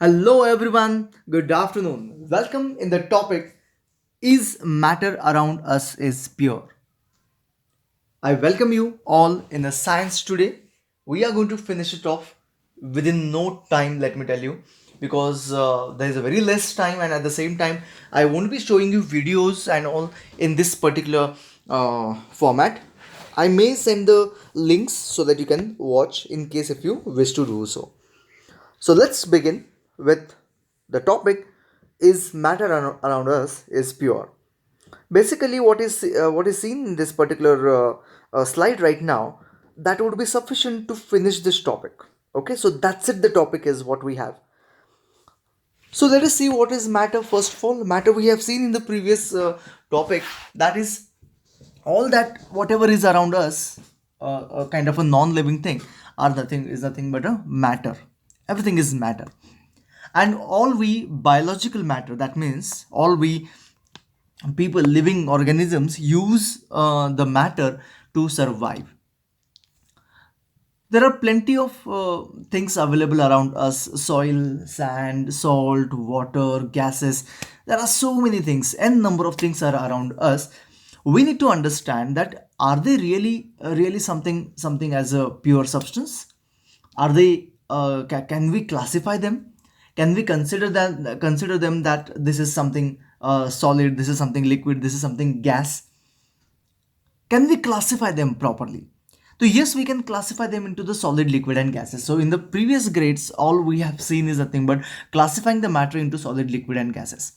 Hello everyone, good afternoon. Welcome in the topic Is matter around us is pure? I welcome you all in the science today. We are going to finish it off within no time, let me tell you, because there is a very less time, and at the same time, I won't be showing you videos and all in this particular format. I may send the links so that you can watch in case if you wish to do so. So let's begin with the topic is matter around us is pure. Basically, what is seen in this particular slide right now, that would be sufficient to finish this topic. Okay, so that's it. The topic is what we have. So let us see what is matter first of all. Matter we have seen in the previous topic, that is all that whatever is around us, a kind of a non-living thing, are nothing is nothing but a matter. Everything is matter, and all we biological matter. That means all we people, living organisms, use the matter to survive. There are plenty of things available around us: soil, sand, salt, water, gases. There are so many things, n number of things are around us. We need to understand that are they really something as a pure substance? Are they can we classify them? Can we consider them that this is something solid, this is something liquid, this is something gas? Can we classify them properly? So yes, we can classify them into the solid, liquid and gases. So in the previous grades, all we have seen is nothing but classifying the matter into solid, liquid and gases.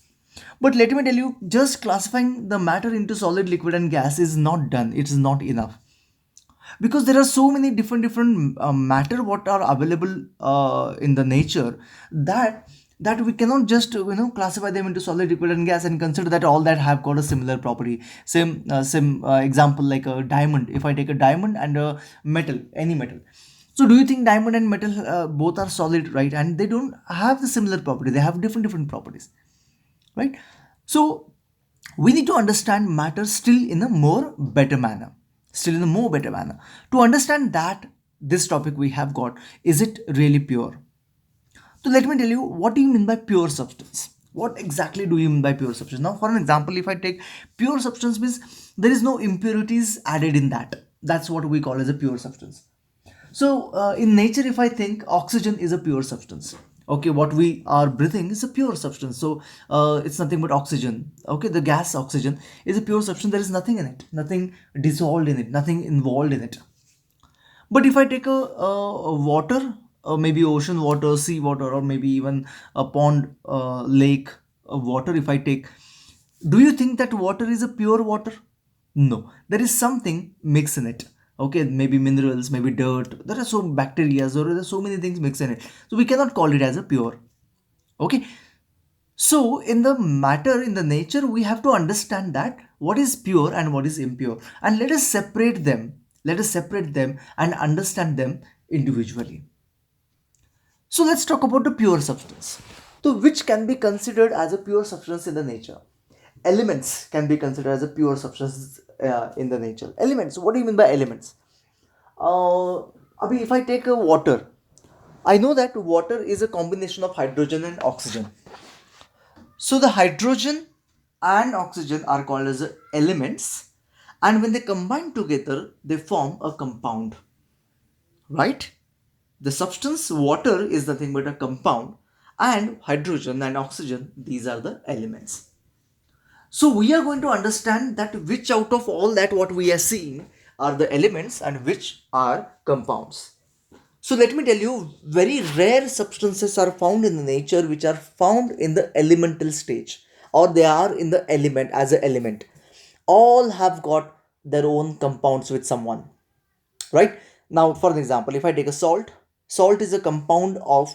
But let me tell you, just classifying the matter into solid, liquid and gas is not done. It is not enough, because there are so many different matter what are available in the nature, that we cannot just classify them into solid, liquid and gas and consider that all that have got a similar property. Same example, like a diamond. If I take a diamond and a metal, any metal, so do you think diamond and metal both are solid, right? And they don't have the similar property, they have different properties, right? So we need to understand matter still in a more better manner, still in a more better manner, to understand that this topic we have got, is it really pure? So let me tell you, what do you mean by pure substance? What exactly do you mean by pure substance? Now, for an example, if I take pure substance, means there is no impurities added in that. That's what we call as a pure substance. So, in nature, if I think oxygen is a pure substance, okay, what we are breathing is a pure substance. So, it's nothing but oxygen. Okay, the gas oxygen is a pure substance. There is nothing in it, nothing dissolved in it, nothing involved in it. But if I take a water, maybe ocean water, sea water, or maybe even a pond, lake water, if I take, do you think that water is a pure water? No, there is something mixed in it. Okay, maybe minerals, maybe dirt. There are so bacteria, or there are so many things mixed in it. So we cannot call it as a pure. Okay, so in the matter, in the nature, we have to understand that what is pure and what is impure, and let us separate them. Let us separate them and understand them individually. So let's talk about the pure substance. So which can be considered as a pure substance in the nature? Elements can be considered as a pure substance in the nature. Elements. What do you mean by elements? Abhi, if I take a water, I know that water is a combination of hydrogen and oxygen. So the hydrogen and oxygen are called as elements, and when they combine together, they form a compound, right? The substance water is nothing but a compound, and hydrogen and oxygen, these are the elements. So we are going to understand that which out of all that what we are seeing are the elements and which are compounds. So let me tell you, very rare substances are found in the nature which are found in the elemental stage, or they are in the element as an element. All have got their own compounds with someone, right? Now, for example, if I take a salt, salt is a compound of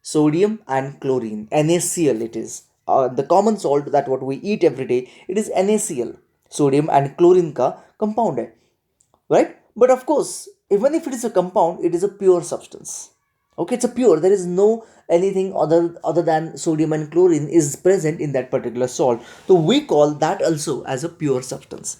sodium and chlorine. NaCl it is. The common salt that what we eat every day, it is NaCl, sodium and chlorine ka compound hai, right? But of course, even if it is a compound, it is a pure substance. Okay, it's a pure. There is no anything other than sodium and chlorine is present in that particular salt. So we call that also as a pure substance.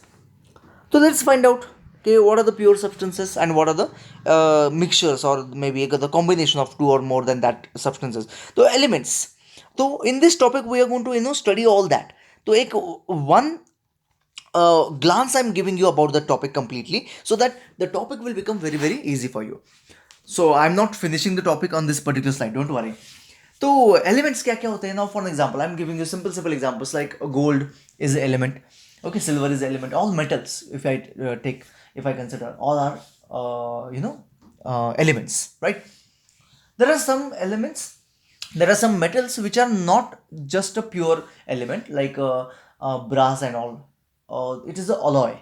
So let's find out. Okay, what are the pure substances and what are the mixtures or maybe the combination of two or more than that substances. So elements. So in this topic we are going to study all that. So एक one glance I'm giving you about the topic completely so that the topic will become very very easy for you. So I'm not finishing the topic on this particular slide, don't worry. तो elements क्या क्या होते हैं? Now for an example I'm giving you simple examples like gold is an element, okay, silver is an element, all metals if I take, if I consider, all are elements, right? There are some elements, there are some metals which are not just a pure element like brass and all. It is a alloy.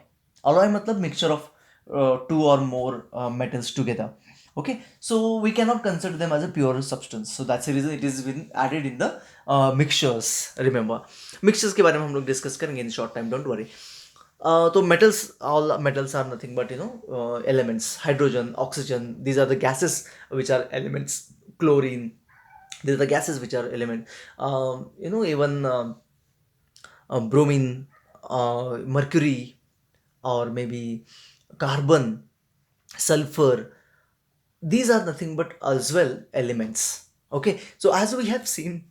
Alloy matlab mixture of two or more metals together. Okay, so we cannot consider them as a pure substance, so that's the reason it is been added in the mixtures. Remember, mixtures के बारे में हम लोग discuss करेंगे in short time, don't worry. तो metals, all metals are nothing but elements. Hydrogen, oxygen, these are the gases which are elements. Chlorine, these are the gases which are element. Even bromine, mercury, or maybe carbon, sulfur, these are nothing but as well elements. Okay, so as we have seen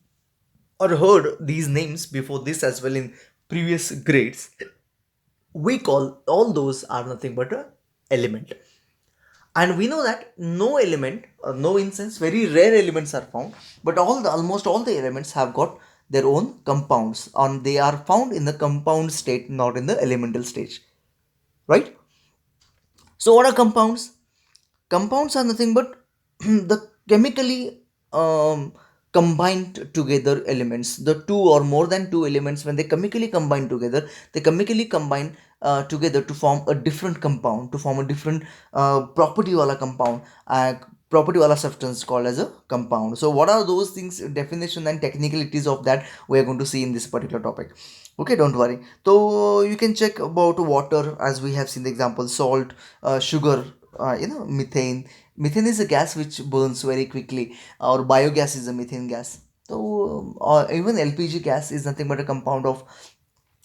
or heard these names before this as well in previous grades, we call all those are nothing but a element. And we know that no element, no instance, very rare elements are found, but almost all the elements have got their own compounds, and they are found in the compound state, not in the elemental stage, right? So what are compounds? Compounds are nothing but the chemically combined together elements. The two or more than two elements, when they chemically combine together, they chemically combine together to form a different compound, to form a different property wala compound, property wala substance called as a compound. So what are those things, definition and technicalities of that we are going to see in this particular topic. Okay, don't worry. So you can check about water, as we have seen the example, salt, sugar, methane. Methane is a gas which burns very quickly, or biogas is a methane gas. So even LPG gas is nothing but a compound of,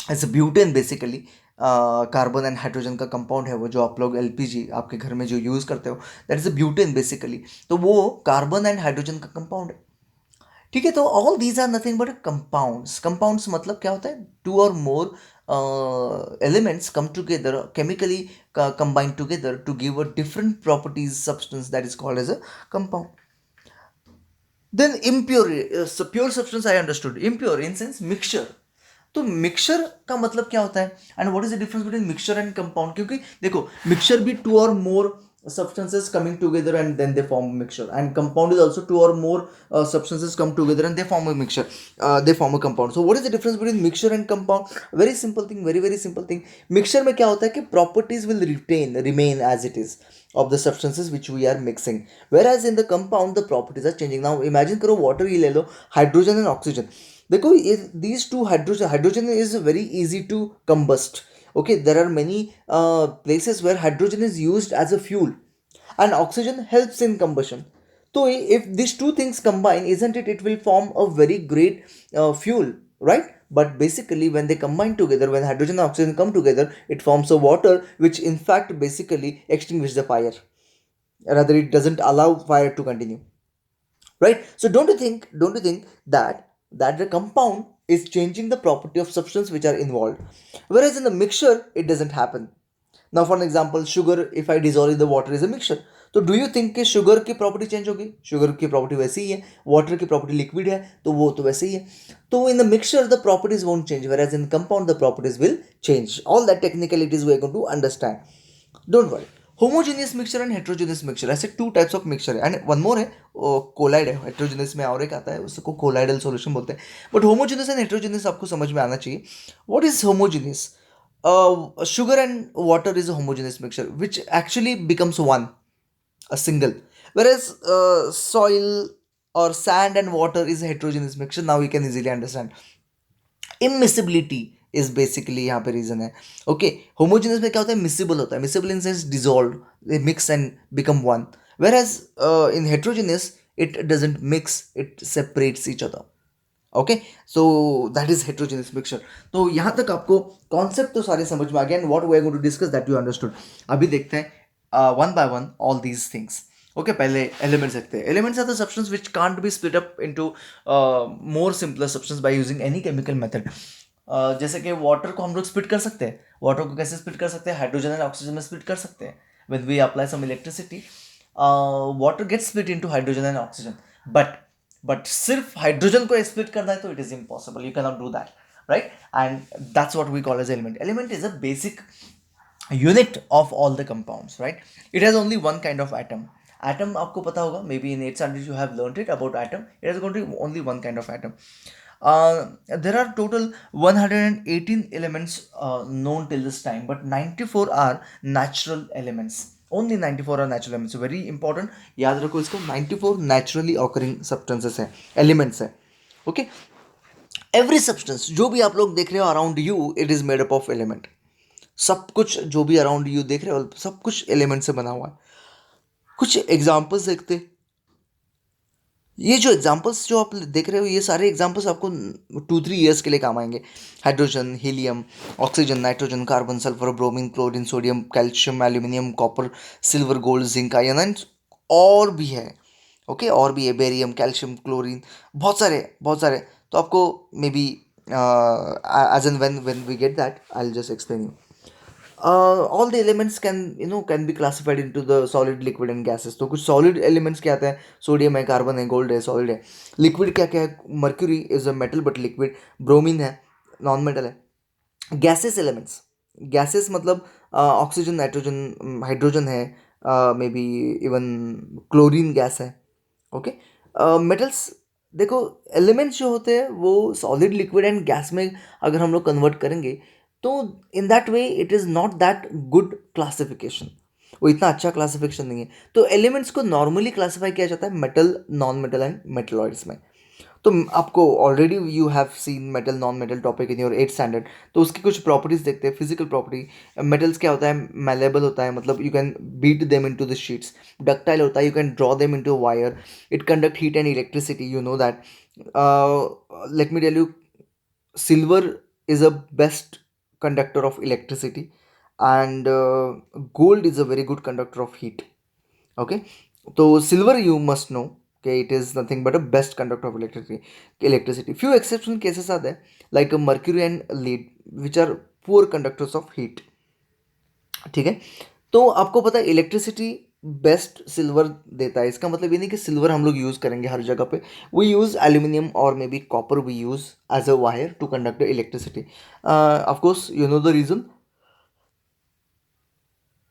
it's a butane basically. Carbon and hydrogen का compound है वो, जो आप लोग LPG आपके घर में जो यूज़ करते हो, that is a butane basically. तो वो कार्बन एंड हाइड्रोजन का कंपाउंड है. ठीक है, तो all these are nothing but compounds. Compounds मतलब क्या होता है? Two or more elements come together, chemically combine together to give a different properties substance, that is called as a compound. Then impure, so pure substance I understood. Impure in sense mixture. तो mixture का मतलब क्या होता है, and what is the difference between mixture and compound? क्योंकि देखो, mixture भी to or more substances coming together and then they form a mixture, and compound is also two or more substances come together and they form a mixture, they form a compound. So what is the difference between mixture and compound? Very simple thing, very very simple thing. Mixture में क्या होता है कि properties will remain as it is of the substances which we are mixing, whereas in the compound the properties are changing. Now imagine करो water ही ले लो, hydrogen and oxygen. देखो these two, hydrogen is very easy to combust. Okay, there are many places where hydrogen is used as a fuel and oxygen helps in combustion. So if these two things combine, isn't it, it will form a very great fuel, right? But basically when they combine together, when hydrogen and oxygen come together, it forms a water which in fact basically extinguishes the fire, rather it doesn't allow fire to continue, right? So don't you think that the compound is changing the property of substance which are involved, whereas in the mixture it doesn't happen. Now for an example, sugar, if I dissolve in the water, is a mixture. तो do you think कि sugar की property change होगी? Sugar की property वैसे ही है, water की property liquid है तो वो तो वैसे ही है. तो in the mixture the properties won't change, whereas in compound the properties will change. All that technicalities we are going to understand, don't worry. Homogeneous mixture and heterogeneous mixture, ऐसे two types of mixture है. And one more है, collide है. Heterogeneous में और एक आता है, उसको कोलाइडल सॉल्यूशन बोलते हैं. बट होमोजेनियस एंड हेट्रोजेनियस आपको समझ में आना चाहिए. What is homogeneous? Sugar and water is a homogeneous mixture which actually becomes one, a single, whereas soil or sand and water is a heterogeneous mixture. Now you can easily understand. Immiscibility is basically यहाँ पे reason है. Okay, homogeneous में क्या होता है? Miscible होता है. Miscible in sense dissolve, mix and become one, whereas in heterogeneous it doesn't mix, it separates each other. Okay, so that is heterogeneous mixture. तो यहाँ तक आपको कॉन्सेप्ट तो सारे समझ में आ गए, and what we are going to discuss that you understood. अभी देखते हैं one by one all these things. Okay, पहले एलिमेंट्स देखते हैं। Elements are the substance which can't be split up into more simpler substance by using any chemical method. जैसे कि water को हम लोग स्प्लिट कर सकते हैं। वाटर को कैसे स्प्लिट कर सकते हैं? हाइड्रोजन एंड ऑक्सीजन में स्प्लिट कर सकते हैं। When we apply some electricity, water gets split into hydrogen and oxygen. But सिर्फ हाइड्रोजन को स्प्लिट करना है तो it is impossible, you can not do that, right? And that's what we call as element. Element is a basic unit of all the compounds, right? It has only one kind of atom. Atom आपको पता होगा, maybe in 8th standard you have learned it about atom. It has got only one kind of atom. There are total 118 elements known till this time, but 94 are natural elements. Only 94 are natural elements. Very important, याद रखो इसको, 94 naturally occurring substances है, elements है. Okay, every substance जो भी आप लोग देख रहे हो around you, it is made up of element. सब कुछ जो भी अराउंड यू देख रहे हो सब कुछ एलिमेंट से बना हुआ है। कुछ एग्जांपल्स देखते। ये जो एग्जांपल्स जो आप देख रहे हो, ये सारे एग्जांपल्स आपको 2-3 ईयर्स के लिए काम आएंगे। Hydrogen, helium, oxygen, nitrogen, carbon, sulphur, bromine, chlorine, sodium, calcium, aluminium, copper, silver, gold, zinc, iron and और भी है। ओके, और भी है, बेरियम, कैल्शियम, क्लोरीन, बहुत सारे। तो आपको maybe as and when we get that I will just explain you. All the elements can be classified into the solid, liquid and gases. तो कुछ solid elements क्या आते हैं? सोडियम है, कार्बन है, गोल्ड है, सॉलिड है। Liquid क्या क्या है? Mercury is a metal but liquid, bromine है, नॉन मेटल है। गैसेस एलिमेंट्स, गैसेस मतलब ऑक्सीजन, नाइट्रोजन, हाइड्रोजन है, may be even chlorine gas है। ओके, मेटल्स देखो, एलिमेंट्स जो होते हैं वो सॉलिड, लिक्विड एंड गैस में अगर हम लोग कन्वर्ट करेंगे तो in that way it is not that good classification, वो इतना अच्छा क्लासिफिकेशन नहीं है। तो एलिमेंट्स को नॉर्मली क्लासिफाई किया जाता है metal, non metal and metalloids में। तो आपको already you have seen metal non metal topic in your 8th standard. तो उसकी कुछ प्रॉपर्टीज देखते हैं, फिजिकल प्रॉपर्टी। मेटल्स क्या होता है? मैलेबल होता है, मतलब you can beat them into the sheets. Ductile होता है, you can draw them into wire. It conduct heat and electricity, you know that. Let me tell you, silver is a best conductor of electricity, and gold is a very good conductor of heat. Okay, so silver you must know, okay, it is nothing but a best conductor of electricity. Few exception cases are there, like mercury and lead, which are poor conductors of heat. ठीक है, तो आपको पता है electricity best silver देता है। इसका मतलब ये नहीं कि सिल्वर हम लोग यूज़ करेंगे हर जगह पे। वी यूज़ एल्यूमिनियम और maybe copper we use as a wire to conduct electricity. Of course you know the reason,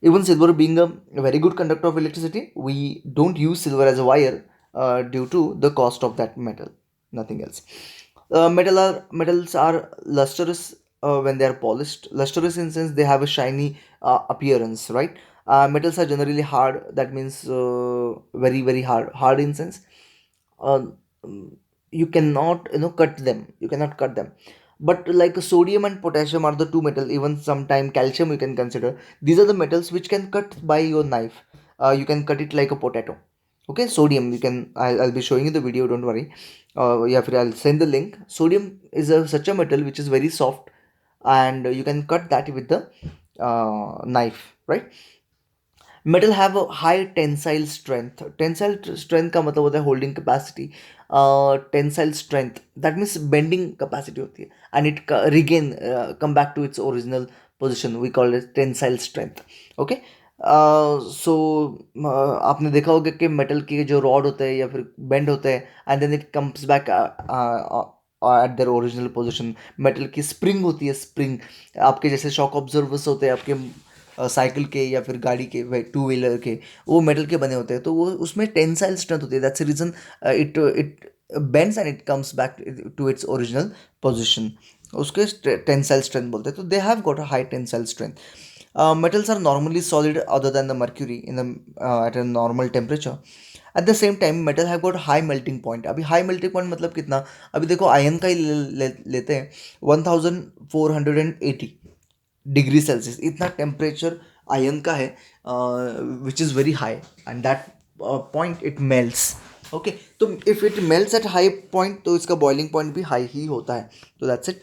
even silver being a very good conductor of electricity, we don't use silver as a wire due to the cost of that metal, nothing else. Metals are lustrous when they are polished. Lustrous in sense they have a shiny appearance, right? Metals are generally hard, that means very hard in sense. uh, you cannot cut them, you cannot cut them. But like sodium and potassium are the two metal, even sometime calcium you can consider. These are the metals which can cut by your knife. You can cut it like a potato. Okay, sodium you can, I'll be showing you the video, don't worry. Yeah, I'll send the link. Sodium is such a metal which is very soft, and you can cut that with the knife, right? Metal have high tensile strength. Tensile strength का मतलब होता है holding capacity. Tensile strength that means bending capacity होती है, and it regain come back to its original position, we call it tensile strength. Okay, so आपने देखा होगा कि मेटल के जो रॉड होते हैं या फिर बेंड होते हैं, and then it comes back at their original position. Metal की स्प्रिंग होती है, स्प्रिंग आपके जैसे शॉक ऑब्जर्वर्स होते हैं आपके साइकिल के या फिर गाड़ी के, टू व्हीलर के, वो मेटल के बने होते हैं। तो वो उसमें टेंसाइल स्ट्रेंथ होती है, that's the reason it bends and it comes back to its original position. उसके टेंसाइल स्ट्रेंथ बोलते हैं। तो they have got a high tensile strength. Metals are normally solid other than the mercury in the at a normal temperature. At the same time metal have got high melting point. अभी high melting point मतलब कितना? अभी देखो ion का ही लेते हैं, 1480 degree Celsius इतना temperature iron का है, which is very high, and that point it melts. Okay, तो if it melts at high point तो इसका बॉइलिंग पॉइंट भी हाई ही होता है, तो that's it.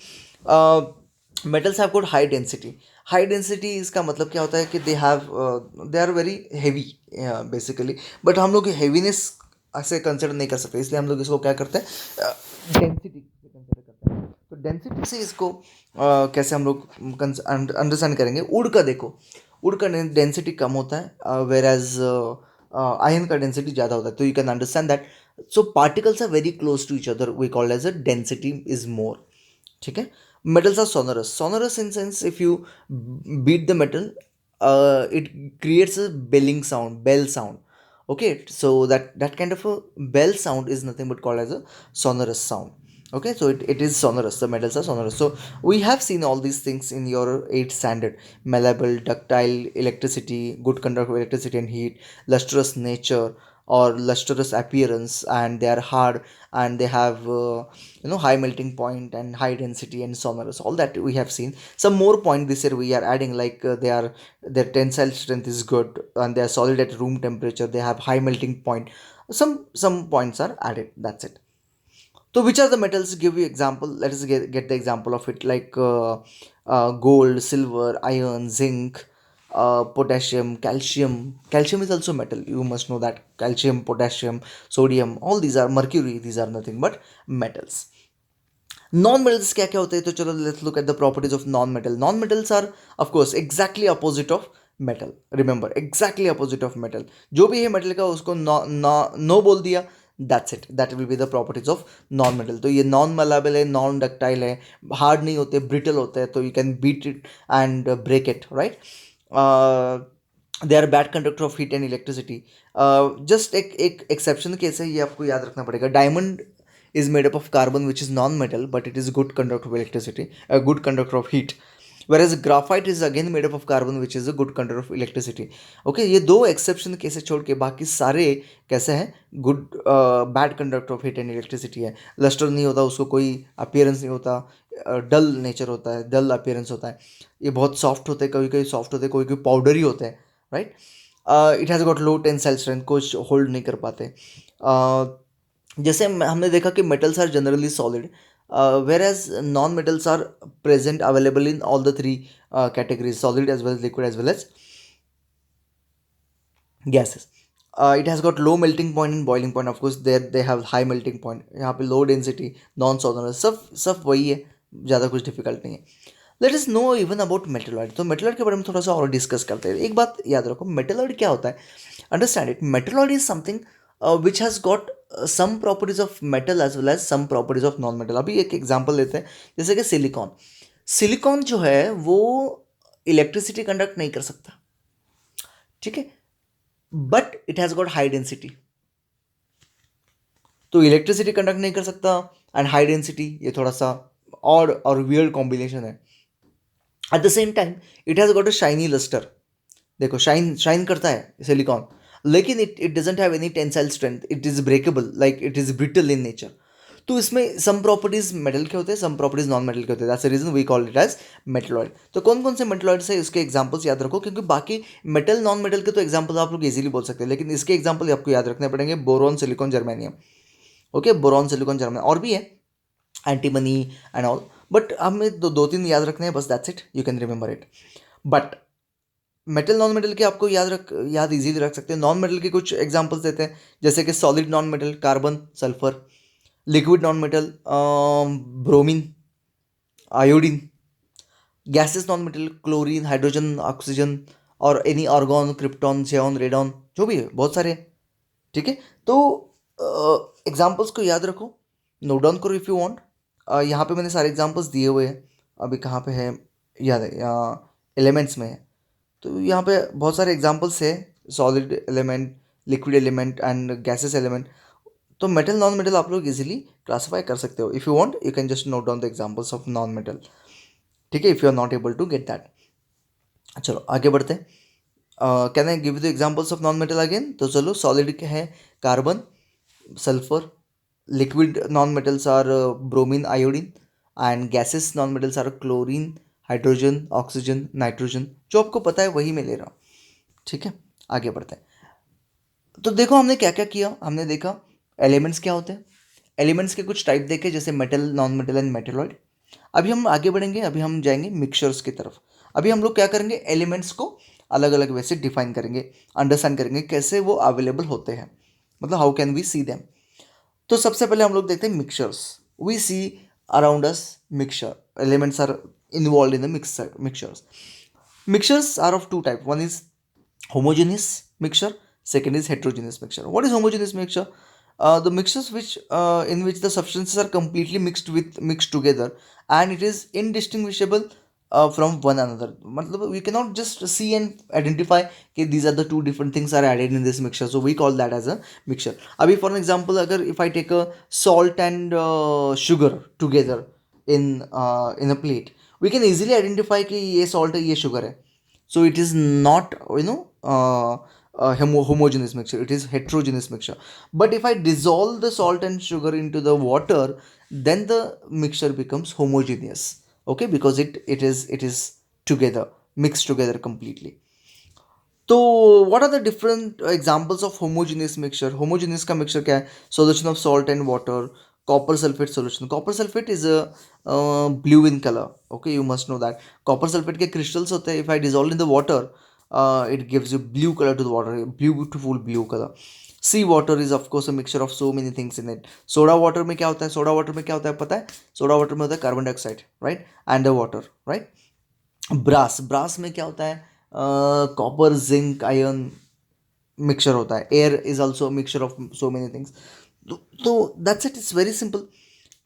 Metals have got high density. High density इसका मतलब क्या होता है कि they are very heavy basically, but हम लोग हैवीनेस ऐसे कंसिडर नहीं कर सकते, इसलिए हम लोग इसको क्या करते हैं, डेंसिटी से कंसिडर करते हैं. तो डेंसिटी से इसको कैसे हम लोग अंडरस्टैंड करेंगे. वुड का देखो, वुड का डेंसिटी कम होता है, वेर एज आयरन का डेंसिटी ज़्यादा होता है, तो you can understand that. So particles are very close to each other, we called as a density is more. ठीक है. Metals are sonorous. Sonorous in sense, if you beat the metal, it creates a belling sound, bell sound. Okay, so that kind of a bell sound is nothing but called as a sonorous sound. Okay, so it is sonorous. The metals are sonorous. So we have seen all these things in your 8th standard: malleable, ductile, electricity, good conductor of electricity and heat, lustrous nature or lustrous appearance, and they are hard, and they have high melting point and high density and sonorous. All that we have seen. Some more point this year we are adding, like their tensile strength is good, and they are solid at room temperature, they have high melting point. Some points are added, that's it. So which are the metals? Give you example. Let us get the example of it, like gold, silver, iron, zinc, potassium, calcium. Calcium is also metal. You must know that. Calcium, potassium, sodium, all these are mercury. These are nothing but metals. Non metals क्या क्या होते हैं, तो चलो let's look at the properties of non metal. Non metals are of course exactly opposite of metal. Remember, exactly opposite of metal. जो भी है metal का उसको नो बोल दिया, that's it. That will be the properties of non metal. तो ये non मलाबल है, नॉन डक्टाइल है, हार्ड नहीं होते, ब्रिटल होते हैं, तो you can beat it and break it, right. They are bad conductor of heat and electricity. Just एक एक्सेप्शन केस है, ये आपको याद रखना पड़ेगा. Diamond is made up of carbon, which is non-metal, but it is a good conductor of electricity, a good conductor of heat. Whereas graphite is again made up of carbon, which is a good conductor of electricity. Okay, ये दो exception कैसे छोड़ के बाकी सारे कैसे हैं, good bad conductor of heat and electricity है. लस्टर नहीं होता, उसको कोई अपीयरेंस नहीं होता, डल नेचर होता है, डल अपीयरेंस होता है. ये बहुत सॉफ्ट होते हैं, कभी कभी सॉफ्ट होते हैं, कोई कोई पाउडरी होते हैं, right. It has got low tensile strength, कुछ होल्ड नहीं कर पाते. जैसे हमने देखा कि metals are generally solid, whereas non metals are present available in all the three categories, solid as well as liquid as well as gases. It has got low melting point and boiling point. Of course they have high melting point. यहाँ पे low density, non सॉलरनेस, सब सब वही है, ज़्यादा कुछ difficult नहीं है. Let is know even about metalloid. तो मेटलॉइड के बारे में थोड़ा सा और डिस्कस करते हैं. एक बात याद रखो, मेटलॉइड क्या होता है, understand it. Metalloid is something which has got some properties of metal as well as some properties of non metal. अभी एक एग्जाम्पल लेते हैं, जैसे कि सिलिकॉन. सिलिकॉन जो है वो इलेक्ट्रिसिटी कंडक्ट नहीं कर सकता, ठीक है, but it has got high density. तो इलेक्ट्रिसिटी कंडक्ट नहीं कर सकता एंड हाई डेंसिटी, ये थोड़ा सा ऑड और वियर्ड कॉम्बिनेशन है. At the same time it has got a shiny lustre. देखो, शाइन शाइन करता है सिलिकॉन, लेकिन it doesn't have any tensile strength, it is breakable, like it is brittle in nature. तो इसमें some properties metal के होते हैं, some properties non metal के होते हैं. That's the reason we call it as metalloid. तो कौन कौन से मेटलॉइड्स है, इसके एग्जांपल्स याद रखो, क्योंकि बाकी मेटल नॉन मेटल के तो एग्जांपल आप लोग इजीली बोल सकते हैं, लेकिन इसके एग्जांपल आपको याद रखने पड़ेंगे. Boron, silicon, germanium. Okay, boron, silicon, germanium, और भी है एंटीमनी एंड ऑल, बट हमें दो तीन याद रखने हैं बस, that's it. You can remember it. But metal non metal के आपको याद इजीली रख सकते हैं. नॉन मेटल के कुछ एग्जांपल्स देते हैं, जैसे कि solid non metal, carbon, sulphur. Liquid non metal, bromine, iodine. Gases non metal, chlorine, hydrogen, oxygen, और any argon, krypton, xenon, radon, जो भी है, बहुत सारे हैं, ठीक है. तो एग्जांपल्स को याद रखो, नोट डाउन करो इफ़ यू वांट. यहाँ पे मैंने सारे एग्जांपल्स दिए हुए हैं. अभी कहाँ पे है, याद है, यहाँ एलिमेंट्स में है. तो यहाँ पे बहुत सारे एग्जांपल्स है, solid element, liquid element and gases element. तो मेटल नॉन मेटल आप लोग इजीली क्लासीफाई कर सकते हो. If you want you can just note down the examples of non metal, ठीक है, if you are not able to get that. चलो आगे बढ़ते हैं. Can I give the examples of non metal again. तो चलो, सॉलिड के हैं carbon, sulphur. Liquid non metals are bromine, iodine. And gases non metals are chlorine, hydrogen, oxygen, nitrogen. जो आपको पता है वही मैं ले रहा हूँ, ठीक है. आगे बढ़ते हैं. तो देखो हमने क्या क्या किया. हमने देखा एलिमेंट्स क्या होते हैं? एलिमेंट्स के कुछ टाइप देखे, जैसे metal, non metal and metalloid. अभी हम आगे बढ़ेंगे, अभी हम जाएंगे मिक्सचर्स की तरफ। अभी हम लोग क्या करेंगे, एलिमेंट्स को अलग अलग वे से डिफाइन करेंगे, अंडरस्टैंड करेंगे कैसे वो अवेलेबल होते हैं, मतलब how can we see them. तो सबसे पहले हम लोग देखते हैं mixtures. We see around us mixture, elements are involve in the mixtures. Mixtures are of two types. One is homogeneous mixture. Second is heterogeneous mixture. What is homogeneous mixture? The mixtures which in which the substances are completely mixed together, and it is indistinguishable from one another. मतलब we cannot just see and identify कि these are the two different things are added in this mixture. So we call that as a mixture. अभी for an example, अगर if I take a salt and sugar together in a plate, we can easily identify कि ये salt है, ये sugar है. So it is not, homogeneous mixture, it is heterogeneous mixture. But if I dissolve the salt and sugar into the water, then the mixture becomes homogeneous. Okay, because it is together, mixed together completely. तो what are the different examples of homogeneous mixture? Homogeneous का mixture क्या है? Solution of salt and water, copper sulfate solution. Copper sulfate is a blue in color. Okay, you must know that. Copper sulfate के crystals होते हैं. If I dissolve in the water, it gives you blue color to the water, beautiful blue color. Sea water is of course a mixture of so many things in it. Soda water में क्या होता है? Soda water में क्या होता है पता है? Soda water में होता है carbon dioxide, right? And the water, right? Brass में क्या होता है? कॉपर, जिंक, आयरन मिक्सचर होता है. Air is also mixture of so many things. तो that's it, it's very simple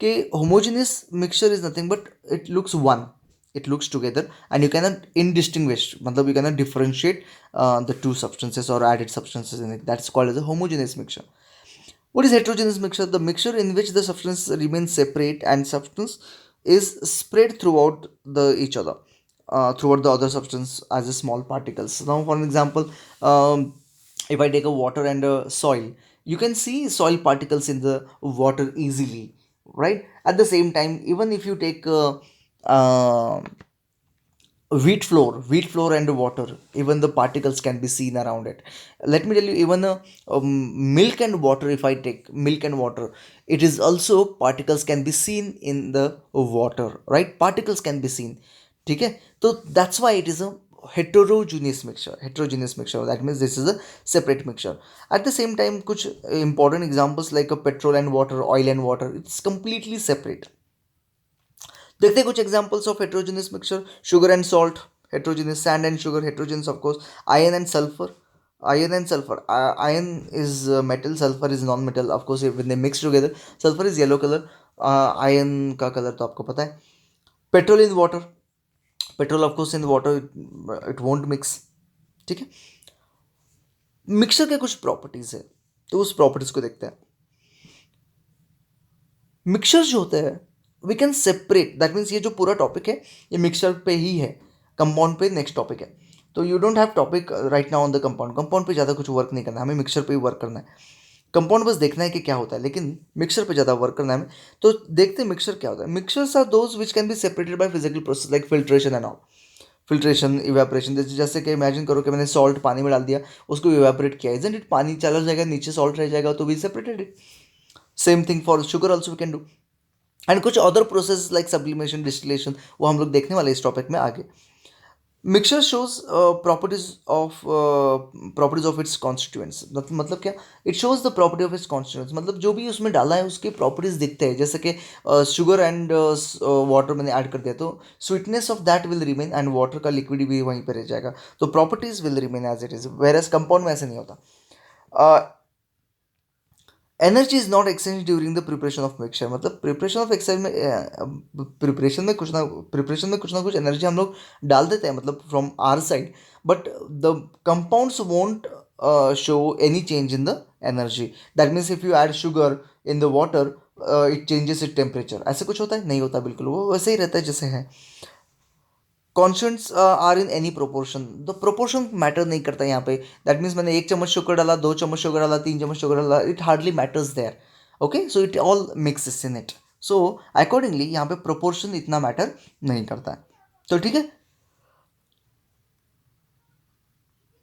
कि homogeneous mixture is nothing but it looks one, it looks together and you cannot indistinguish, matlab you cannot differentiate the two substances or added substances in it. That's called as a homogeneous mixture. What is heterogeneous mixture? The mixture in which the substance remains separate and substance is spread throughout the each other, throughout the other substance as a small particles. Now for an example, if I take a water and a soil, you can see soil particles in the water easily, right? At the same time, even if you take uh, wheat flour and water, even the particles can be seen around it. Let me tell you, even milk and water, if I take milk and water, it is also particles can be seen in the water, right? Particles can be seen. ठीक है? तो that's why it is a heterogeneous mixture. That means this is a separate mixture. At the same time, कुछ important examples like a petrol and water, oil and water, it's completely separate. देखते हैं कुछ examples of heterogeneous mixture. Sugar and salt heterogeneous, sand and sugar heterogeneous of course. Iron and sulphur, iron is metal, sulfur is non metal of course. When they mix together, sulfur is yellow color, iron का colour तो आपको पता है. Petrol in water, petrol of course in water it won't mix. ठीक है? Mixture के कुछ properties है, तो उस प्रॉपर्टीज को देखते हैं. मिक्सचर जो होते हैं we can separate, that means ये जो पूरा टॉपिक है ये मिक्सचर पे ही है. कंपाउंड पे नेक्स्ट टॉपिक है. तो you don't have topic right now on the compound. Compound पे ज़्यादा कुछ वर्क नहीं करना है हमें, मिक्सचर पे ही वर्क करना है. कंपाउंड बस देखना है कि क्या होता है, लेकिन मिक्सचर पे ज़्यादा वर्क करना है हमें. तो देखते हैं मिक्सचर क्या होता है. Mixtures are those which can be separated by physical process like filtration and all. Filtration, evaporation, जैसे कि इमेजिन करो कि मैंने सॉल्ट पानी में डाल दिया, उसको इवेपोरेट किया, इजंट इट? पानी चला जाएगा, नीचे सॉल्ट रह जाएगा, तो we separated it. Same thing for sugar also we can do. And कुछ other process like sublimation, distillation, वो हम लोग देखने वाले इस टॉपिक में आगे. Mixture shows properties of its constituents. मतलब क्या? It shows the property of its constituents, मतलब जो भी उसमें डाला है उसके प्रॉपर्टीज दिखते हैं. जैसे कि शुगर एंड वाटर मैंने ऐड कर दिया, तो sweetness of that will remain and water का लिक्विड भी वहीं पर रह जाएगा. तो properties will remain as it is, whereas compound में ऐसे नहीं होता. Energy is not exchange during the preparation of mixture. मतलब प्रिपरेशन में कुछ ना कुछ एनर्जी हम लोग डाल देते हैं, मतलब from our side. But the compounds won't show any change in the energy. That means if you add sugar in the water, it changes it temperature. ऐसे कुछ होता है? नहीं होता, बिल्कुल वो वैसे ही रहता है जैसे है. Constants are in any proportion. The proportion matter नहीं करता यहाँ पे. दैट मीन्स मैंने 1 चम्मच शुगर डाला, 2 चम्मच शुगर डाला, 3 चम्मच शुगर डाला, it hardly matters there. Okay, so it all mixes in it. So accordingly यहाँ पे प्रोपोर्शन इतना मैटर नहीं करता है. तो ठीक है,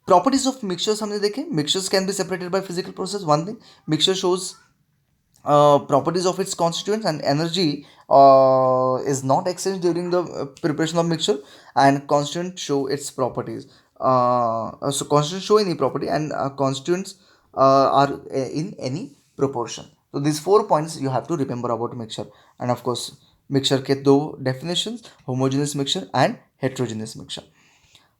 प्रॉपर्टीज ऑफ मिक्सचर्स हमने देखे. Mixtures can be separated by physical process. One thing, mixture shows properties of its constituents, and energy is not exchanged during the preparation of mixture, and constituents show its properties. So constituents show any property, and constituents are in any proportion. So these 4 points you have to remember about mixture. And of course, mixture के दो definitions, homogeneous mixture and heterogeneous mixture.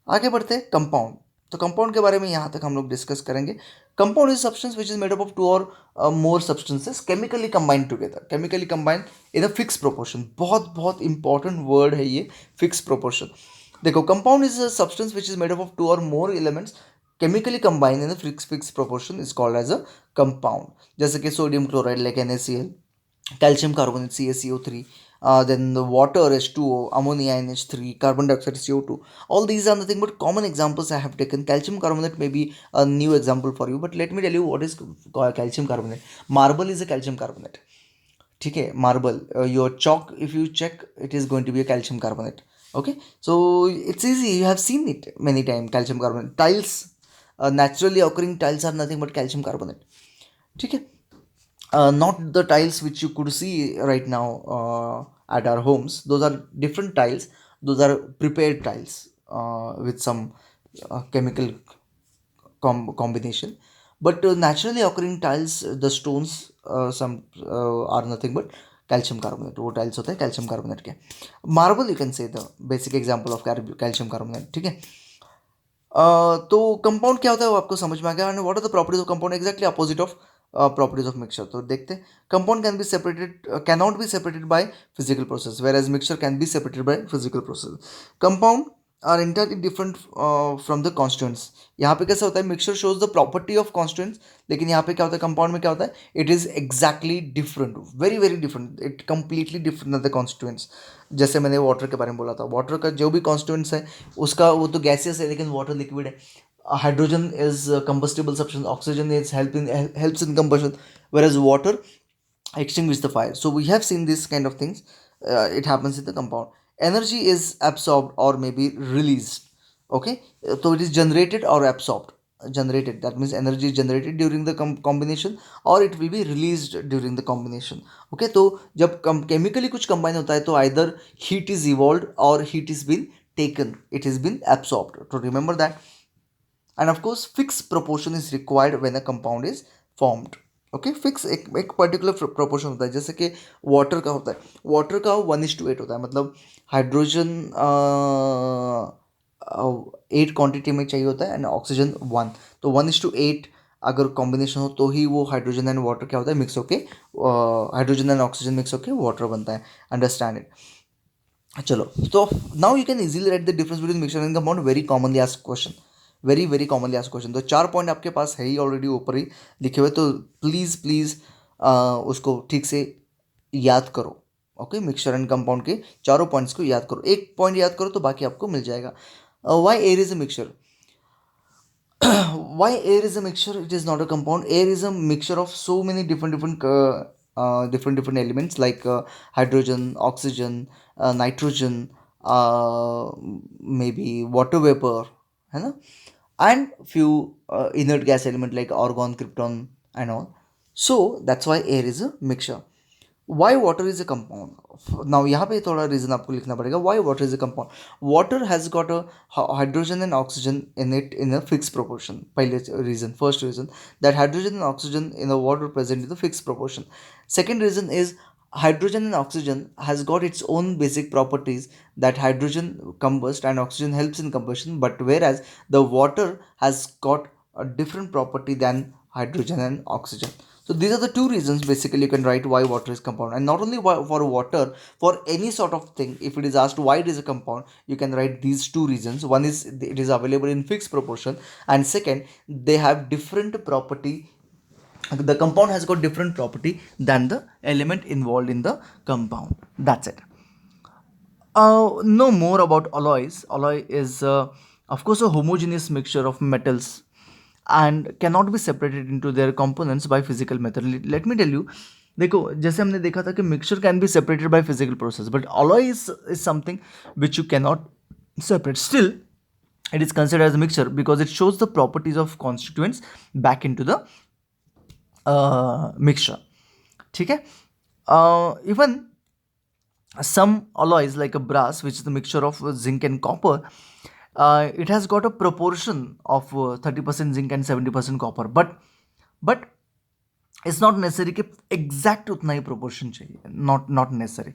आगे बढ़ते हैं compound. तो compound के बारे में यहाँ तक हम लोग डिस्कस करेंगे. Compound is substance which is made up of two or more substances chemically combined together, chemically combined in a fix proportion. बहुत बहुत इंपॉर्टेंट वर्ड है ये, फिक्स प्रोपोर्शन. देखो, compound is a substance which is made up of two or more elements chemically combined in a fix proportion is called as a compound. जैसे कि sodium chloride like NaCl, calcium carbonate CaCO3, then the water H2O, ammonia NH3, carbon dioxide CO2. All these are nothing but common examples I have taken. Calcium carbonate may be a new example for you, but let me tell you what is calcium carbonate. Marble is a calcium carbonate. ठीक है, marble, your chalk, if you check, it is going to be a calcium carbonate. Okay, so it's easy, you have seen it many times. Calcium carbonate tiles, naturally occurring tiles are nothing but calcium carbonate. ठीक है, not the tiles which you could see right now at our homes. Those are different tiles. Those are prepared tiles with some chemical combination. But naturally occurring tiles, the stones, some are nothing but calcium carbonate. वो tiles होते हैं calcium carbonate के. Marble, you can say the basic example of calcium carbonate. ठीक है. तो compound क्या होता है वो आपको समझ में आ गया. And what are the properties of compound, exactly opposite of properties of mixture. तो देखते हैं. Compound can be separated, can not be separated by physical process, whereas mixture can be separated by physical process. Compound are entirely different from the constituents. यहाँ पे कैसा होता है, mixture shows the property of constituents, लेकिन यहाँ पे क्या होता है, कंपाउंड में क्या होता है, it is exactly different, very very different, it completely different the constituents. जैसे मैंने वाटर के बारे में बोला था, वाटर का जो भी कॉन्स्टिट्यूएंट्स है उसका, वो तो गैसियस है लेकिन वाटर लिक्विड है. Hydrogen is a combustible substance, oxygen is helps in combustion, whereas water extinguishes the fire. So we have seen this kind of things. It happens in the compound. Energy is absorbed or maybe released. Okay, so it is generated or absorbed. Generated, that means energy is generated during the combination, or it will be released during the combination. Okay, तो जब chemically कुछ combine होता है तो either heat is evolved or heat is been taken, it has been absorbed. So remember that. And of course fixed proportion is required when a compound is formed. Okay, fix एक particular proportion होता है. जैसे कि water का होता है, water का 1:8 होता है. मतलब हाइड्रोजन 8 क्वांटिटी में चाहिए होता है एंड ऑक्सीजन 1. तो 1:8 अगर कॉम्बिनेशन हो तो ही वो हाइड्रोजन एंड वाटर क्या होता है, मिक्स होके हाइड्रोजन एंड ऑक्सीजन मिक्स होके वाटर बनता है. Understand it. चलो, तो now you can easily right the difference between mixture and compound. Very commonly asked question, very very commonly asked question. तो 4 पॉइंट आपके पास है ही ऑलरेडी ऊपर ही लिखे हुए, तो प्लीज़ प्लीज़ उसको ठीक से याद करो. ओके, मिक्सचर एंड कंपाउंड के चारों पॉइंट्स को याद करो. एक पॉइंट याद करो तो बाकी आपको मिल जाएगा. Why air is a mixture. Why air is a mixture, it is not a compound. Air is a mixture of so many different elements like hydrogen, oxygen, nitrogen, maybe water vapor, है ना, and few inert gas element like argon, krypton and all. So that's why air is a mixture. Why water is a compound. Now यहाँ पे थोड़ा reason आपको लिखना पड़ेगा. Why water is a compound. Water has got a hydrogen and oxygen in it in a fix proportion. पहले reason, first reason, that hydrogen and oxygen in the water present in the fix proportion. Second reason is hydrogen and oxygen has got its own basic properties, that hydrogen combust and oxygen helps in combustion, but whereas the water has got a different property than hydrogen and oxygen. So these are the two reasons basically you can write why water is compound. And not only for water, for any sort of thing, if it is asked why it is a compound, you can write these two reasons. One is it is available in fixed proportion, and second, they have different property, the compound has got different property than the element involved in the compound. That's it. Know more about alloys. Alloy is of course a homogeneous mixture of metals and cannot be separated into their components by physical method. Let me tell you, देखो, जैसे हमने देखा था कि mixture can be separated by physical process, but alloy is something which you can not separate. Still it is considered as a mixture because it shows the properties of constituents back into the mixture. ठीक है. Even some alloys like a brass, which is the mixture of zinc and copper, it has got a proportion of 30% zinc and 70% copper, but it's not necessary कि exact उतना ही proportion चाहिए, not necessary.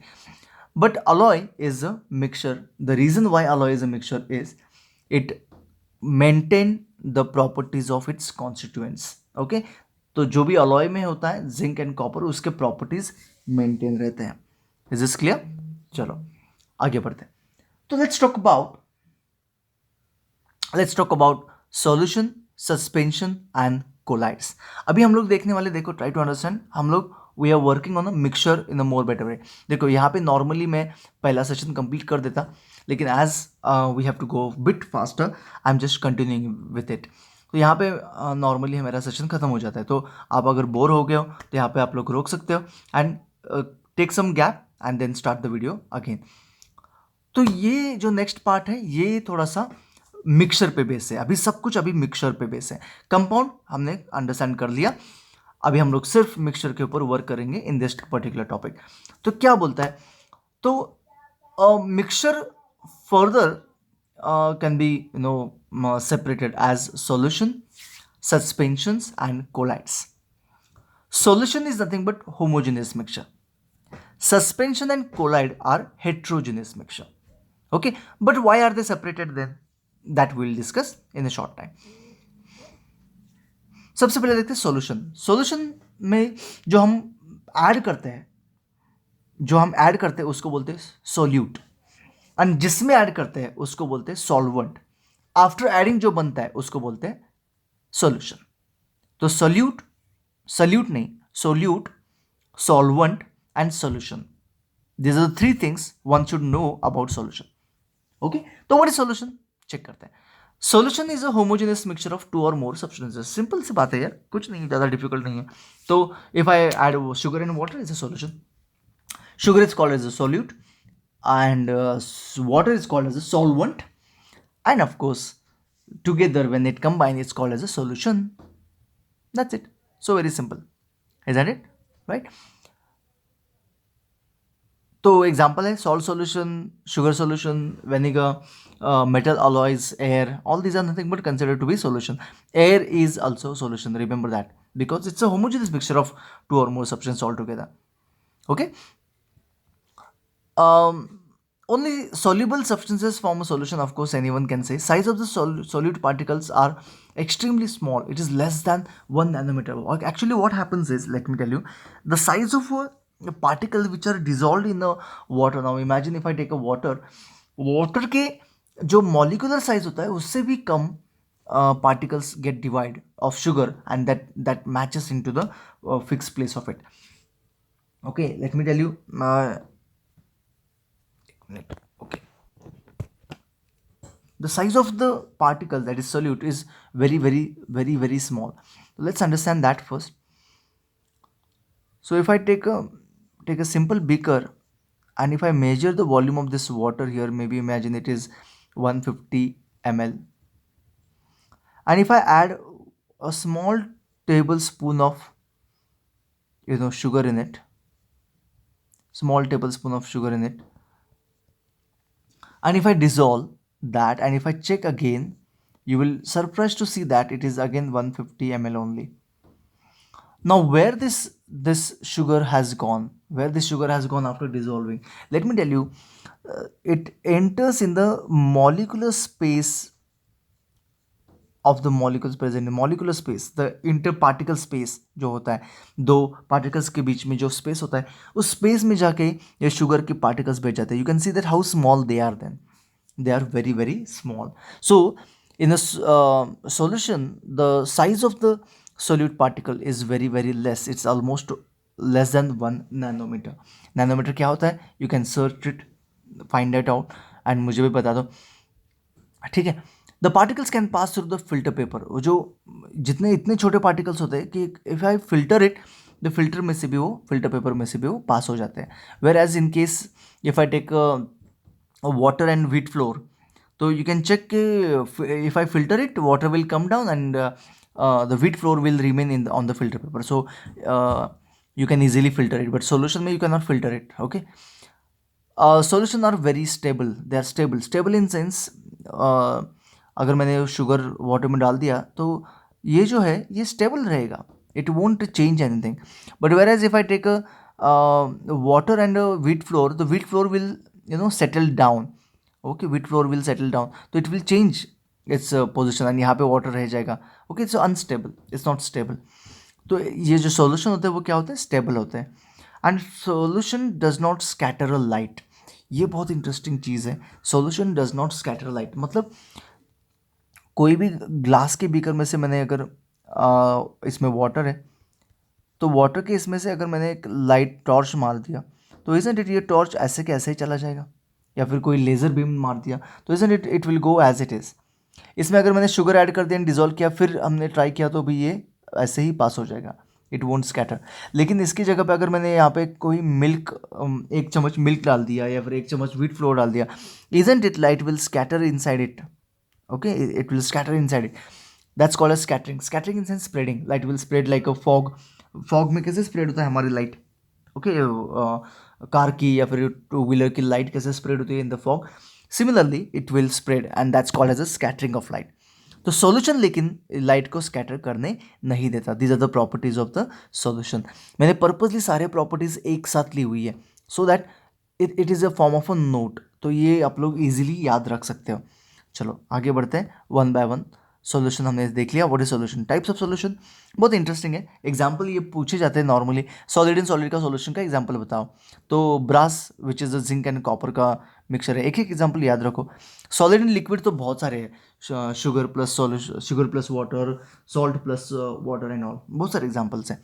But alloy is a mixture. The reason why alloy is a mixture is it maintain the properties of its constituents. Okay, तो जो भी alloy में होता है zinc and copper, उसके प्रॉपर्टीज मेंटेन रहते हैं. Is this clear? चलो आगे बढ़ते हैं. तो let's talk about solution, suspension and colloids. अभी हम लोग देखने वाले, देखो ट्राई टू अंडरस्टैंड, हम लोग we are working on a mixture in a more better way. देखो यहाँ पे नॉर्मली मैं पहला सेशन कंप्लीट कर देता, लेकिन as we have to go bit faster, I am just continuing with it. तो यहाँ पे नॉर्मली मेरा सेशन खत्म हो जाता है. तो आप अगर बोर हो गए हो तो यहाँ पे आप लोग रोक सकते हो and take some gap and then start the video again. तो ये जो नेक्स्ट पार्ट है ये थोड़ा सा मिक्सचर पे बेस है. अभी सब कुछ अभी मिक्सचर पे बेस है. कंपाउंड हमने अंडरस्टैंड कर लिया, अभी हम लोग सिर्फ मिक्सचर के ऊपर वर्क करेंगे इन दिस पर्टिकुलर टॉपिक. तो क्या बोलता है, तो mixture further can be separated as solution, suspensions and colloids. Solution is nothing but homogeneous mixture. Suspension and colloid are heterogeneous mixture. Okay, but why are they separated then? That we'll discuss in a short time. सबसे पहले देखते हैं solution. Solution में जो हम add करते हैं उसको बोलते हैं सोल्यूट, एंड जिसमें ऐड करते हैं उसको बोलते हैं सॉल्वेंट. आफ्टर एडिंग जो बनता है उसको बोलते हैं सॉल्यूशन. तो सोल्यूट नहीं, solute, solvent and solution, these are the three things one should know about solution. Okay, तो what is solution? चेक करते हैं. Solution is a homogeneous mixture of two or more substances. Simple सी बात है यार, कुछ नहीं ज़्यादा डिफिकल्ट नहीं है. तो if I add sugar and water, is a solution. Sugar is called as a solute and water is called as a solvent, and of course together when it combine it's called as a solution. That's it. So very simple, isn't it? Right? तो example है salt solution, sugar solution, vinegar, metal alloys, air, all these are nothing but considered to be solution. Air is also solution, remember that, because it's a homogeneous mixture of two or more substance all together. Okay, only soluble substances form a solution, of course anyone can say. Size of the solute particles are extremely small, it is less than 1 nanometer. Actually what happens is, let me tell you, the size of a particle which are dissolved in the water. Now imagine if I take a water के जो molecular size होता है उससे भी कम particles get divide of sugar and that matches into the fixed place of it. Okay, let me tell you, okay, the size of the particle that is solute is very small. Let's understand that first. So if I take a simple beaker and if I measure the volume of this water here, maybe imagine it is 150 ml, and if I add a small tablespoon of sugar in it, small tablespoon of sugar in it, and if I dissolve that and if I check again, you will surprised to see that it is again 150 ml only. Now where this sugar has gone, after dissolving, let me tell you, it enters in the molecular space of the molecules present in molecular space, the interparticle space जो होता है दो particles के बीच में जो space होता है, उस space में जाके ये sugar के particles बैठ जाते हैं. You can see that how small they are then. They are very small. So in a solution, the size of the solute particle is very less. It's almost less than 1 nanometer. Nanometer क्या होता है? You can search it, find it out and मुझे भी बता दो. ठीक है. The particles can pass through the filter paper. जो जितने इतने छोटे पार्टिकल्स होते हैं कि if I filter it, the filter में से भी वो फिल्टर पेपर में से भी वो पास हो जाते हैं. Whereas in case if I take water and wheat flour, तो you can check if I filter it, water will come down and the wheat flour will remain on the filter paper. So you can easily filter it, but solution में you cannot filter it. Okay. Solution are very stable, they are stable in sense, अगर मैंने sugar water में डाल दिया तो ये जो है ये स्टेबल रहेगा, it won't change anything. But whereas if I take a water and a wheat flour, the wheat flour will settle down. Okay, wheat flour will settle down, so it will change its position and यहाँ पे water रह जाएगा. Okay, so unstable, it's not stable. तो ये जो solution होते हैं वो क्या होते हैं, स्टेबल होते हैं. And solution does not scatter a light. ये बहुत इंटरेस्टिंग चीज़ है, solution does not scatter light. मतलब कोई भी ग्लास के बीकर में से मैंने अगर इसमें वाटर है, तो वाटर के इसमें से अगर मैंने एक लाइट टॉर्च मार दिया तो इजंट इट ये टॉर्च ऐसे के ऐसे ही चला जाएगा. या फिर कोई लेज़र बीम मार दिया तो isn't it will go as it is. इसमें अगर मैंने शुगर ऐड कर दिया एंड डिज़ोल्व किया, फिर हमने ट्राई किया, तो भी ये ऐसे ही पास हो जाएगा, इट वोंट स्कैटर. लेकिन इसकी जगह पे अगर मैंने यहाँ पे कोई मिल्क, एक चम्मच मिल्क डाल दिया या फिर एक चम्मच व्हीट फ्लोर डाल दिया, isn't it light will scatter inside it. Okay, it will scatter inside it. That's called as scattering. Scattering in sense spreading. Light will spread like a fog. Fog में कैसे स्प्रेड होता है हमारी light, okay, car की या फिर two wheeler की light कैसे स्प्रेड होती है in the fog, similarly it will spread and that's called as a scattering of light. तो सॉल्यूशन लेकिन लाइट को स्कैटर करने नहीं देता. These are the properties of the solution. मैंने पर्पजली सारे प्रॉपर्टीज एक साथ ली हुई है so that it is a form of a note. तो ये आप लोग इजीली याद रख सकते हो. चलो आगे बढ़ते हैं वन बाय वन. सॉल्यूशन हमने देख लिया. What is solution, types of solution. बहुत इंटरेस्टिंग है. एग्जाम्पल ये पूछे जाते हैं नॉर्मली, सॉलिड एंड सॉलिड का सॉल्यूशन का एग्जाम्पल बताओ. तो brass which is the zinc and copper का मिक्सचर है. एक एक एग्जाम्पल याद रखो. सॉलिड एंड लिक्विड तो बहुत सारे हैं, sugar plus solution, sugar plus water, salt plus water and all, बहुत सारे एग्जाम्पल्स हैं.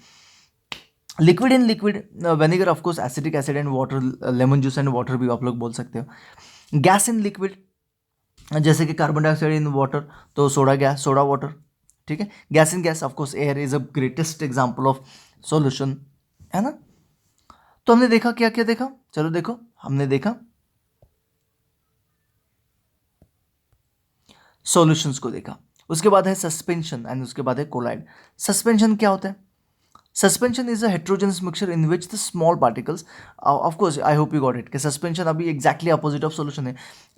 Liquid in liquid, vinegar of course, acetic acid and water, lemon juice and water भी आप लोग बोल सकते हो. गैस इन लिक्विड, जैसे कि कार्बन डाइऑक्साइड इन वाटर, तो सोडा गैस, सोडा वाटर. ठीक है. Gas in gas, of course air is a greatest example of solution, है ना. तो हमने देखा क्या क्या देखा, चलो देखो. हमने देखा सॉल्यूशंस को देखा. उसके बाद है सस्पेंशन एंड उसके बाद है कोलाइड. सस्पेंशन क्या होता है? Suspension is a heterogeneous mixture in which the small particles, of course I hope you got it, कि सस्पेंशन अभी एग्जैक्टली अपोजिट ऑफ सॉल्यूशन है.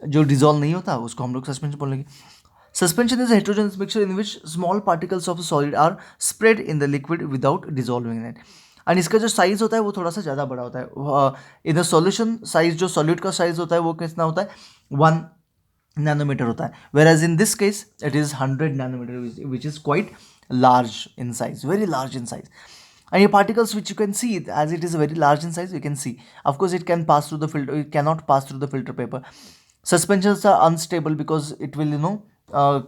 जो डिजॉल्व नहीं होता उसको हम लोग सस्पेंशन बोलेंगे. Suspension is a heterogeneous mixture in which small particles of a solid are spread in the liquid without dissolving in it. And इसका जो साइज होता है वो थोड़ा सा ज़्यादा बड़ा होता है. इन द सॉल्यूशन साइज, जो सॉल्यूट का साइज होता है वो कितना होता है, 1 नैनोमीटर होता है. Whereas in this case it is 100 nanometre, which is quite large in size, very large in size. And your particles which you can see, as it is very large in size, you can see. Of course, it can pass through the filter. It cannot pass through the filter paper. Suspensions are unstable because it will,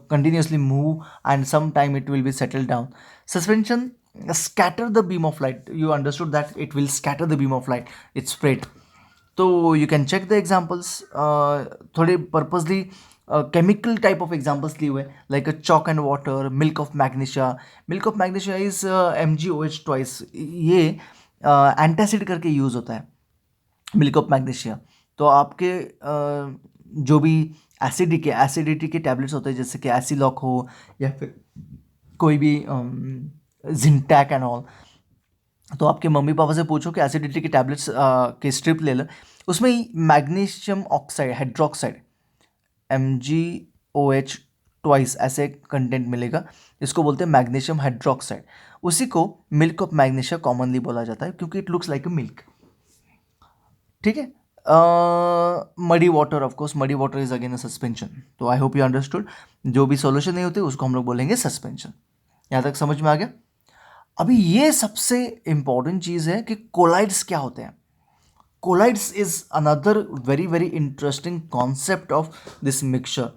continuously move and sometime it will be settled down. Suspension scatter the beam of light. You understood that it will scatter the beam of light. It's spread. तो you can check the examples. थोड़े purposely chemical type of examples लिए हुए, like a chalk and water, milk of magnesia. Milk of magnesia is MgOH twice. ये antacid करके use होता है milk of magnesia. तो आपके जो भी एसिडिटी के टैबलेट्स होते हैं, जैसे कि एसिलॉक हो या फिर कोई भी जिंटैक एंड ऑल, तो आपके मम्मी पापा से पूछो कि एसिडिटी के टैबलेट्स के स्ट्रिप ले लो, उसमें magnesium oxide hydroxide MgOH twice ऐसे कंटेंट मिलेगा. इसको बोलते हैं मैग्नीशियम हाइड्रोक्साइड. उसी को मिल्क ऑफ मैग्नीशिया कॉमनली बोला जाता है क्योंकि it looks like a milk. ठीक है. Muddy water, of course muddy water is again a suspension. तो आई होप यू अंडरस्टूड. जो भी सॉल्यूशन नहीं होते उसको हम लोग बोलेंगे सस्पेंशन. यहाँ तक समझ में आ गया. अभी ये सबसे इंपॉर्टेंट चीज़ है कि कोलाइड्स क्या होते हैं. Colloids is another very very interesting concept of this mixture.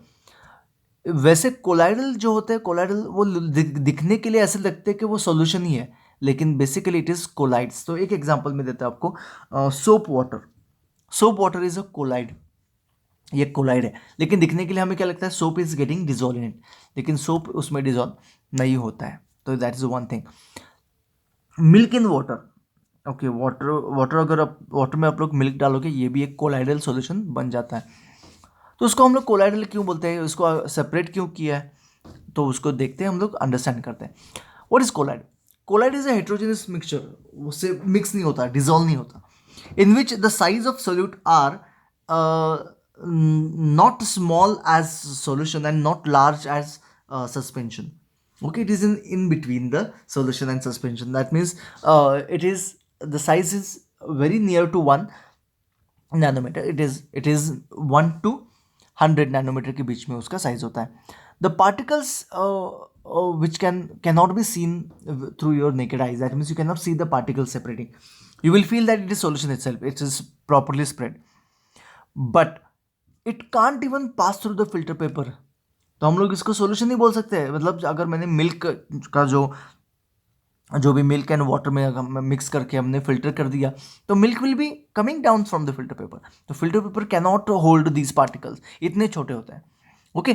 वैसे कोलाइडल जो होते हैं, कोलाइडल वो दिखने के लिए ऐसे लगते हैं कि वो सॉल्यूशन ही है, लेकिन बेसिकली इट इज कोलाइड्स. तो एक एग्जांपल में देता है आपको, soap water. Soap water is a collide. ये कोलाइड है, लेकिन दिखने के लिए हमें क्या लगता है, soap is getting dissolve in it, लेकिन सोप उसमें डिजोल्व नहीं होता है. तो that is one thing. Milk in water. Okay, water अगर आप वाटर में आप लोग मिल्क डालोगे, ये भी एक कोलाइडल सॉल्यूशन बन जाता है. तो उसको हम लोग कोलाइडल क्यों बोलते हैं, उसको सेपरेट क्यों किया है, तो उसको देखते हैं हम लोग, अंडरस्टैंड करते हैं. What is colloid. Colloid is a heterogeneous mixture, उससे मिक्स नहीं होता, डिजोल्व नहीं होता, in which the size of solute are not small as solution and not large as suspension. Okay, it is in between the solution and suspension. That means it is, the size is very near to 1 nanometer. it is 1 to 100 nanometer के बीच में उसका size होता है. The particles which cannot be seen through your naked eyes. That means you cannot see the particles separating. You will feel that it is solution itself, it is properly spread, but it can't even pass through the filter paper. तो हम लोग इसको solution नहीं बोल सकते. मतलब अगर मैंने मिल्क का जो भी मिल्क एंड वाटर में अगर मिक्स करके हमने फिल्टर कर दिया, तो milk will be coming down from the filter paper. तो filter paper can not hold these particles, इतने छोटे होते हैं. ओके,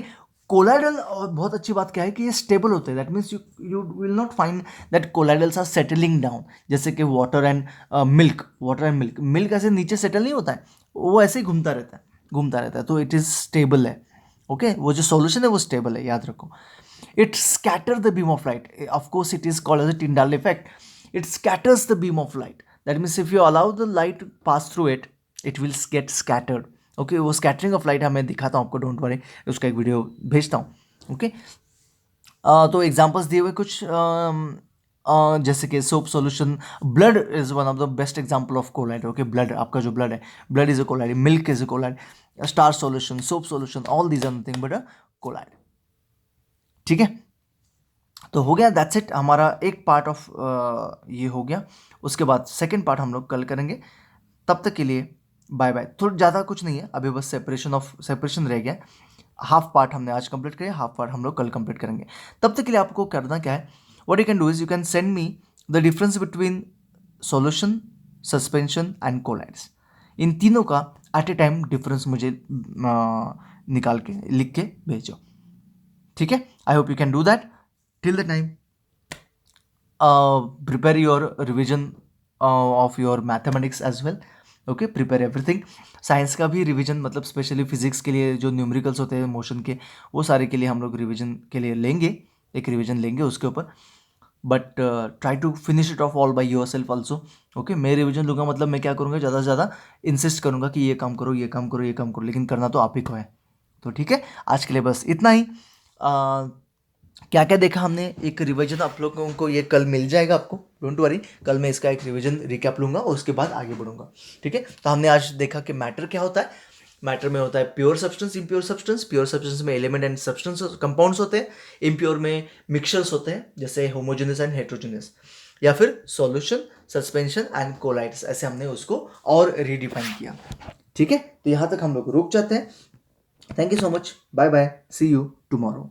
कोलाइडल बहुत अच्छी बात क्या है कि ये स्टेबल होते हैं. That means you will not find that colloidals are settling down, जैसे कि वाटर एंड मिल्क ऐसे नीचे सेटल नहीं होता है, वो ऐसे ही घूमता रहता है. तो इट इज़ स्टेबल है. ओके, वो जो सॉल्यूशन है वो स्टेबल है, याद रखो. It scatters the beam of light. Of course, it is called as a Tyndall effect. It scatters the beam of light. That means if you allow the light to pass through it, it will get scattered. Okay, वो scattering of light मैं दिखाता हूँ आपको, don't worry, उसका एक video भेजता हूँ. Okay, तो एग्जांपल्स दिए हुए कुछ, जैसे कि soap solution, blood is one of the best example of colloid. Okay, blood, आपका जो ब्लड है, blood is a colloid, milk is a colloid, star solution, soap solution, all these are nothing but a colloid. ठीक है, तो हो गया. That's it, हमारा एक पार्ट ऑफ ये हो गया. उसके बाद सेकंड पार्ट हम लोग कल करेंगे. तब तक के लिए बाय बाय. थोड़ा ज़्यादा कुछ नहीं है अभी, बस सेपरेशन रह गया. हाफ पार्ट हमने आज कंप्लीट किया, हाफ पार्ट हम लोग कल कंप्लीट करेंगे. तब तक के लिए आपको करना क्या है, what you can do is you can send me the difference between solution, suspension and colloids. इन तीनों का एट ए टाइम डिफरेंस मुझे निकाल के लिख के भेजो. ठीक है, I hope you can do that. Till the time prepare your revision of your mathematics as well. Okay, prepare everything. Science का भी रिवीजन, मतलब स्पेशली फिजिक्स के लिए जो न्यूमेरिकल्स होते हैं मोशन के, वो सारे के लिए हम लोग रिवीजन के लिए लेंगे, एक रिवीजन लेंगे उसके ऊपर. But try to finish it off all by yourself also. Okay, मैं रिवीजन लूँगा, मतलब मैं क्या करूँगा, ज़्यादा से ज़्यादा इंसिस्ट करूँगा कि ये काम करो, ये काम करो, ये काम करो, लेकिन करना तो आप ही को है. तो ठीक है, आज के लिए बस इतना ही. क्या क्या देखा हमने, एक रिवीजन आप लोगों को ये कल मिल जाएगा आपको, डोंट वरी. कल मैं इसका एक रिवीजन रिकैप लूँगा और उसके बाद आगे बढ़ूंगा. ठीक है, तो हमने आज देखा कि मैटर क्या होता है. मैटर में होता है pure substance, impure substance. Pure substance में एलिमेंट एंड सब्सटेंस कंपाउंड्स होते हैं. इम्प्योर में मिक्सचर्स होते हैं, जैसे होमोजेनस एंड हेट्रोजेनस, या फिर सॉल्यूशन, सस्पेंशन एंड कोलाइड्स. ऐसे हमने उसको और रीडिफाइन किया. ठीक है, तो यहाँ तक हम लोग रुक जाते हैं. Thank you so much, bye bye, see you tomorrow.